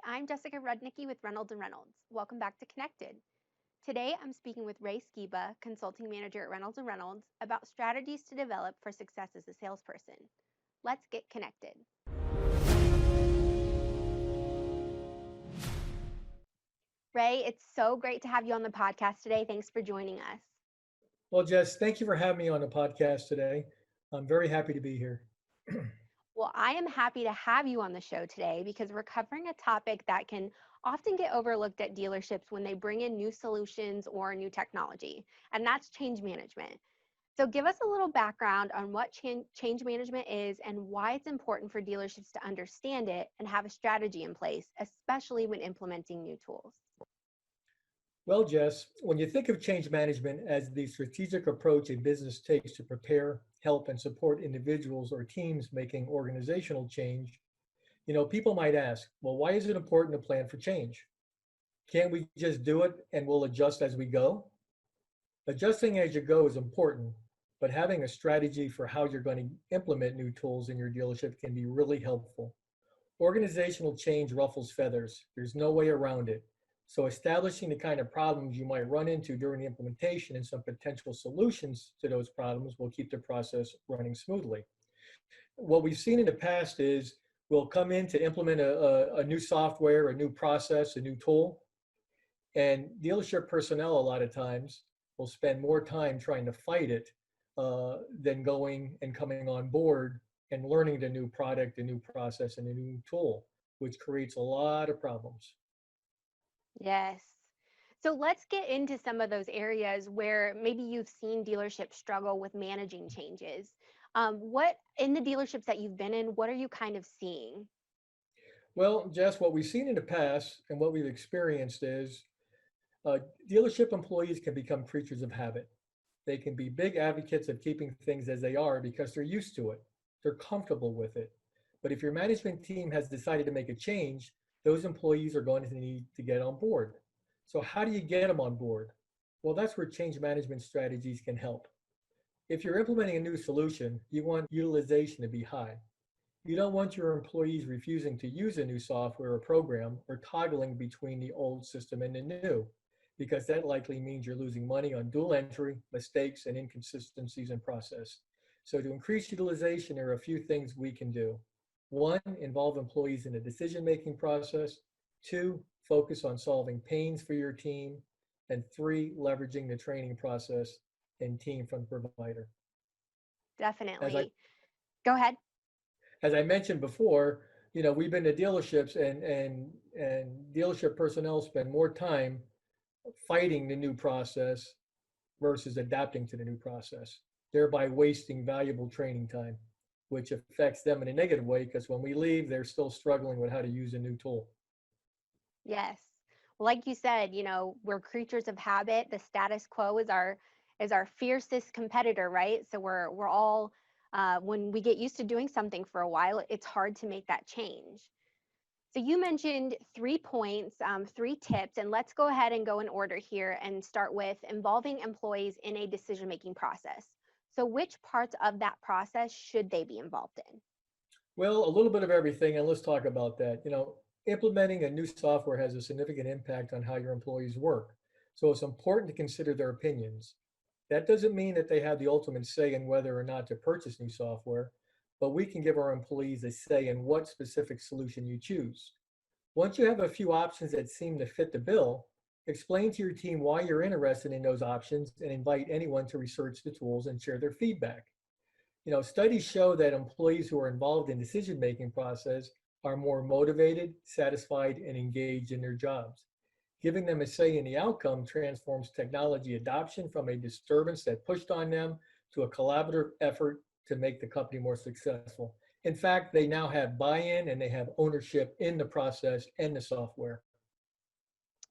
I'm Jessica Rudnicki with Reynolds and Reynolds. Welcome back to Connected. Today, I'm speaking with Ray Skiba, Consulting Manager at Reynolds and Reynolds, about strategies to develop for success as a salesperson. Let's get connected. Ray, it's so great to have you on the podcast today. Thanks for joining us. Well, Jess, thank you for having me on the podcast today. I'm very happy to be here. Well, I am happy to have you on the show today because we're covering a topic that can often get overlooked at dealerships when they bring in new solutions or new technology, and that's change management. So, give us a little background on what change management is and why it's important for dealerships to understand it and have a strategy in place, especially when implementing new tools. Well, Jess, when you think of change management as the strategic approach a business takes to prepare, help, and support individuals or teams making organizational change, people might ask, well, why is it important to plan for change? Can't we just do it and we'll adjust as we go? Adjusting as you go is important, but having a strategy for how you're going to implement new tools in your dealership can be really helpful. Organizational change ruffles feathers. There's no way around it. So establishing the kind of problems you might run into during the implementation and some potential solutions to those problems will keep the process running smoothly. What we've seen in the past is we'll come in to implement a new software, a new process, a new tool, and dealership personnel a lot of times will spend more time trying to fight it than going and coming on board and learning the new product, a new process, and a new tool, which creates a lot of problems. Yes. So, let's get into some of those areas where maybe you've seen dealerships struggle with managing changes. What in the dealerships that you've been in, what are you kind of seeing? Well, Jess, what we've seen in the past and what we've experienced is uh, dealership employees can become creatures of habit. They can be big advocates of keeping things as they are because they're used to it. They're comfortable with it. But if your management team has decided to make a change, those employees are going to need to get on board. So, how do you get them on board? Well, that's where change management strategies can help. If you're implementing a new solution, you want utilization to be high. You don't want your employees refusing to use a new software or program or toggling between the old system and the new, because that likely means you're losing money on dual entry, mistakes, and inconsistencies in process. So, to increase utilization, there are a few things we can do. One, involve employees in the decision making process. Two, focus on solving pains for your team. And three, leveraging the training process and team from the provider. As I Definitely. Go ahead. as I mentioned before, we've been to dealerships and dealership personnel spend more time fighting the new process versus adapting to the new process, thereby wasting valuable training time, which affects them in a negative way because when we leave, they're still struggling with how to use a new tool. Yes. Well, like you said, we're creatures of habit. The status quo is our fiercest competitor, right? So we're all when we get used to doing something for a while, it's hard to make that change. So you mentioned 3 points, 3 tips, and let's go ahead and go in order here and start with involving employees in a decision-making process. So which parts of that process should they be involved in? Well, a little bit of everything, and let's talk about that. Implementing a new software has a significant impact on how your employees work. So it's important to consider their opinions. That doesn't mean that they have the ultimate say in whether or not to purchase new software, but we can give our employees a say in what specific solution you choose. Once you have a few options that seem to fit the bill, explain to your team why you're interested in those options and invite anyone to research the tools and share their feedback. Studies show that employees who are involved in decision-making process are more motivated, satisfied, and engaged in their jobs. Giving them a say in the outcome transforms technology adoption from a disturbance that pushed on them to a collaborative effort to make the company more successful. In fact, they now have buy-in and they have ownership in the process and the software.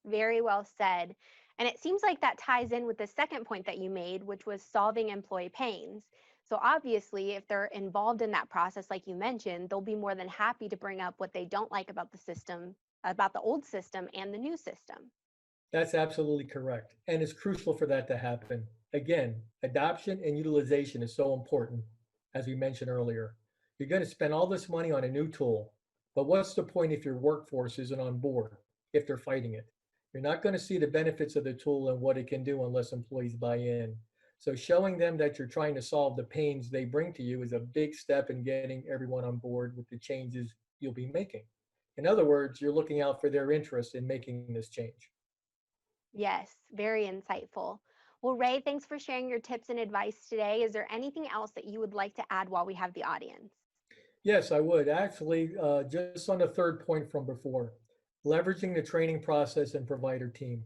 Very well said. And it seems like that ties in with the second point that you made, which was solving employee pains. So obviously, if they're involved in that process, like you mentioned, they'll be more than happy to bring up what they don't like about the system, about the old system and the new system. That's absolutely correct. And it's crucial for that to happen. Again, adoption and utilization is so important, as we mentioned earlier. You're going to spend all this money on a new tool. But what's the point if your workforce isn't on board, if they're fighting it? You're not going to see the benefits of the tool and what it can do unless employees buy in. So showing them that you're trying to solve the pains they bring to you is a big step in getting everyone on board with the changes you'll be making. In other words, you're looking out for their interest in making this change. Yes, very insightful. Well, Ray, thanks for sharing your tips and advice today. Is there anything else that you would like to add while we have the audience? Yes, I would. Actually, just on the third point from before, leveraging the training process and provider team.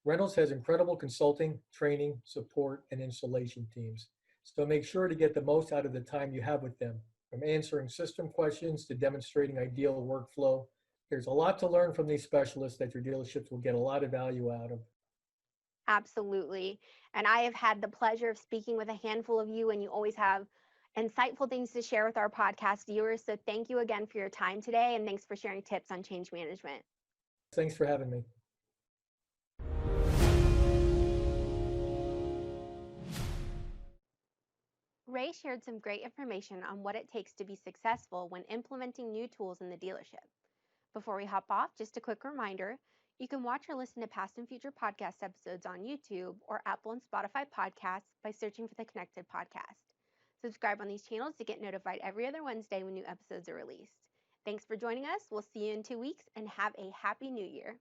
Reynolds has incredible consulting, training, support, and installation teams. So make sure to get the most out of the time you have with them, from answering system questions to demonstrating ideal workflow. There's a lot to learn from these specialists that your dealerships will get a lot of value out of. Absolutely. And I have had the pleasure of speaking with a handful of you, and you always have insightful things to share with our podcast viewers. So thank you again for your time today, and thanks for sharing tips on change management. Thanks for having me. Ray shared some great information on what it takes to be successful when implementing new tools in the dealership. Before we hop off, just a quick reminder, you can watch or listen to past and future podcast episodes on YouTube or Apple and Spotify podcasts by searching for the Connected Podcast. Subscribe on these channels to get notified every other Wednesday when new episodes are released. Thanks for joining us. We'll see you in 2 weeks and have a happy new year.